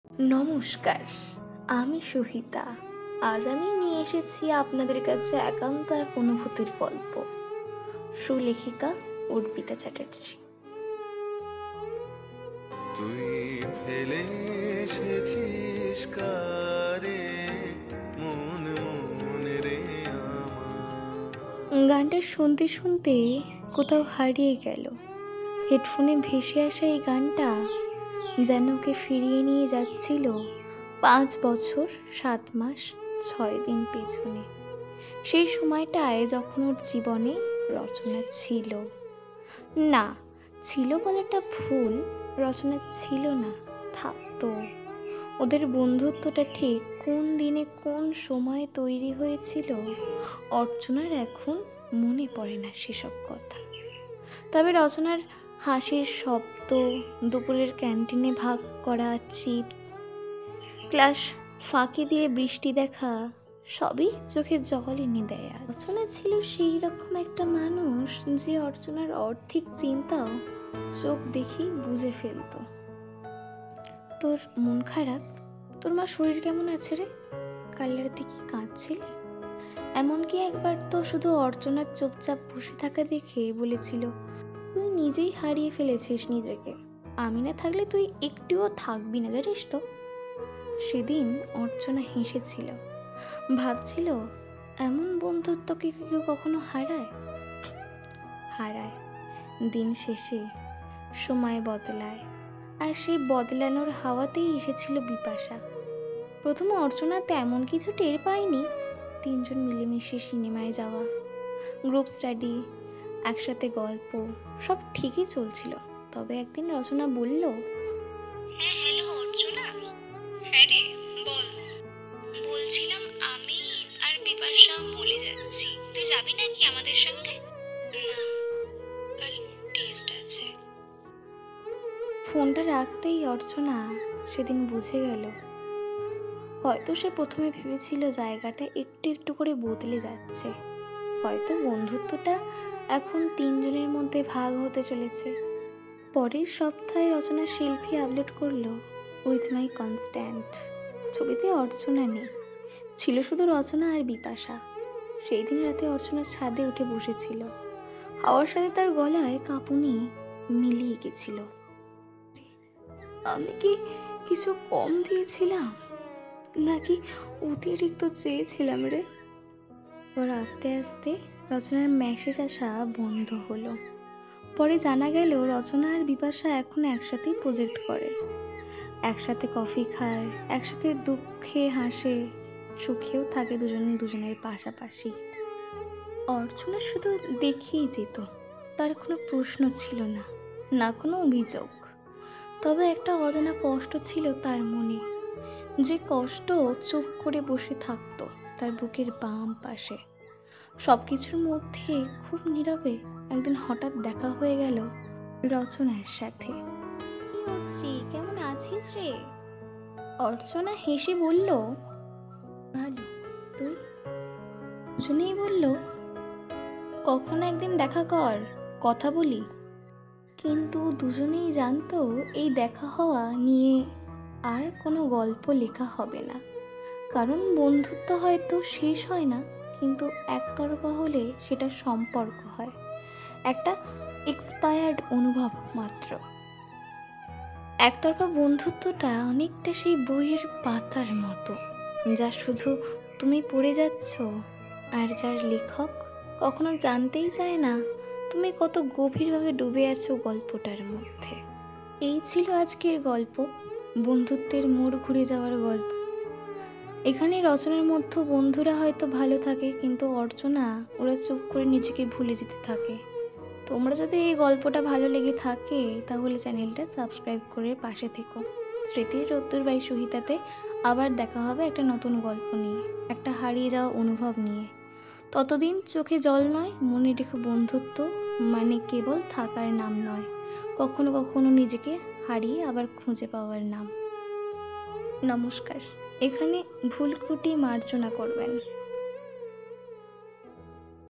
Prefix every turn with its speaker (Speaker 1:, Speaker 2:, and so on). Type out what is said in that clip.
Speaker 1: নমস্কার, আমি সুহিতা। আজ আমি নিয়ে এসেছি আপনাদের কাছে একান্ত এক অনুভূতির গল্প। সুলেখিকা অর্পিতা চ্যাটার্জি।
Speaker 2: তুই ফেলে এসেছিস কারে মন মন রে আমার।
Speaker 1: গানটা শুনতে শুনতে কোথাও হারিয়ে গেল। হেডফোনে ভেসে আসা এই গানটা যেন ওকে ফিরিয়ে নিয়ে যাচ্ছিল 5 বছর 7 মাস 6 দিন পেছনে। সেই সময়টায় যখন ওর জীবনে রচনা ছিল না, ছিল বলাটা ভুল, রচনা ছিল না, থাকতো। ওদের বন্ধুত্বটা ঠিক কোন দিনে কোন সময়ে তৈরি হয়েছিল অর্চনার এখন মনে পড়ে না সেসব কথা। তবে রচনার হাসির শব্দ, দুপুরের ক্যান্টিনে ভাগ করা চিপস, ক্লাস ফাঁকি দিয়ে বৃষ্টি দেখা, সবই চোখের জল এনে দেয়। অর্চনা ছিল সেই রকম একটা মানুষ যে অর্চনার অর্ধেক চিন্তাও চোখ দেখেই বুঝে ফেলতো। তোর মন খারাপ? তোর মা শরীর কেমন আছে রে? কাল রাতে কি কাঁদছিলি? এমনকি একবার তো শুধু অর্চনার চুপচাপ বসে থাকা দেখে বলেছিল, তুই নিজেই হারিয়ে ফেলেছিস নিজেকে, আমি না থাকলে তুই একটুও থাকবি না, জানিস তো। সেদিন অর্চনা হেসেছিল, ভাবছিল এমন বন্ধুত্বকে কেউ কখনো হারায়? হারায়। দিন শেষে সময় বদলায়, আর সেই বদলানোর হাওয়াতেই এসেছিল বিপাশা। প্রথমে অর্চনা তেমন কিছু টের পায়নি। 3জন মিলেমিশে সিনেমায় যাওয়া, গ্রুপ স্টাডি, একসাথে গল্প, সব ঠিকই চলছিল। তবে একদিন রচনা বলল, হ্যাঁ হ্যালো অর্চনা। হ্যাঁ রে, বল। বলছিলাম আমি আর বিপাশা মলে যাচ্ছি, তুই যাবি নাকি আমাদের সঙ্গে? না, কাল টেস্ট আছে। ফোনটা রাখতেই অর্চনা সেদিন বুঝে গেল, হয়তো সে প্রথমে ভেবেছিল জায়গাটা একটু একটু করে বদলে যাচ্ছে, হয়তো বন্ধুত্বটা এখন 3জনের মধ্যে ভাগ হতে চলেছে। পরের সপ্তাহে রচনা সেলফি আপলোড করলো, উইথ মাই কনস্ট্যান্ট। ছবিতে অর্চনা নেই, ছিল শুধু রচনা আর বিপাশা। সেই দিন রাতে অর্চনা ছাদে উঠে বসেছিল, হাওয়ার সাথে তার গলায় কাঁপুনি মিলিয়ে গেছিল। আমি কি কিছু কম দিয়েছিলাম, নাকি অতিরিক্ত চেয়েছিলাম রে? ওর আস্তে আস্তে রচনার মেসেজ আসা বন্ধ হলো। পরে জানা গেল রচনা আর বিপাশা এখন একসাথেই প্রজেক্ট করে, একসাথে কফি খায়, একসাথে দুঃখে হাসে, সুখেও থাকে দুজনে দুজনের পাশাপাশি। অর্চনা শুধু দেখেই যেত, তার কোনো প্রশ্ন ছিল না, না কোনো অভিযোগ। তবে একটা অজানা কষ্ট ছিল তার মনে, যে কষ্ট চুপ করে বসে থাকতো তার বুকের বাম পাশে। সবকিছুর মধ্যে খুব নীরবে একদিন হঠাৎ দেখা হয়ে গেল রচনার সাথে। কি হচ্ছে, কেমন আছিস রে? অর্চনা হেসে বলল, ভালো, তুই? দুজনেই বলল, কখনো একদিন দেখা কর, কথা বলি। কিন্তু দুজনেই জানতো এই দেখা হওয়া নিয়ে আর কোনো গল্প লেখা হবে না, কারণ বন্ধুত্ব হয়তো শেষ হয় না, কিন্তু একতরফা হলে সেটা সম্পর্ক হয়, একটা এক্সপায়ার্ড অনুভব মাত্র। একতরফা বন্ধুত্বটা অনেকটা সেই বইয়ের পাতার মতো, যা শুধু তুমি পড়ে যাচ্ছ, আর যার লেখক কখনো জানতেই চায় না তুমি কত গভীরভাবে ডুবে আছো গল্পটার মধ্যে। এই ছিল আজকের গল্প, বন্ধুত্বের মোড় ঘুরে যাওয়ার গল্প। এখানে রচনার মধ্যে বন্ধুরা হয়তো ভালো থাকে, কিন্তু অর্চনা ওরা চুপ করে নিজেকে ভুলে যেতে থাকে। তোমরা যদি এই গল্পটা ভালো লেগে থাকে তাহলে চ্যানেলটা সাবস্ক্রাইব করে পাশে থেকো। স্মৃতির রোদ্দুর বাই সুহিতাতে আবার দেখা হবে একটা নতুন গল্প নিয়ে, একটা হারিয়ে যাওয়া অনুভব নিয়ে। ততদিন চোখে জল নয়, মনে রেখো বন্ধুত্ব মানে কেবল থাকার নাম নয়, কখনো কখনো নিজেকে হারিয়ে আবার খুঁজে পাওয়ার নাম। নমস্কার। এখানে ভুল ত্রুটি মার্জনা করবেন।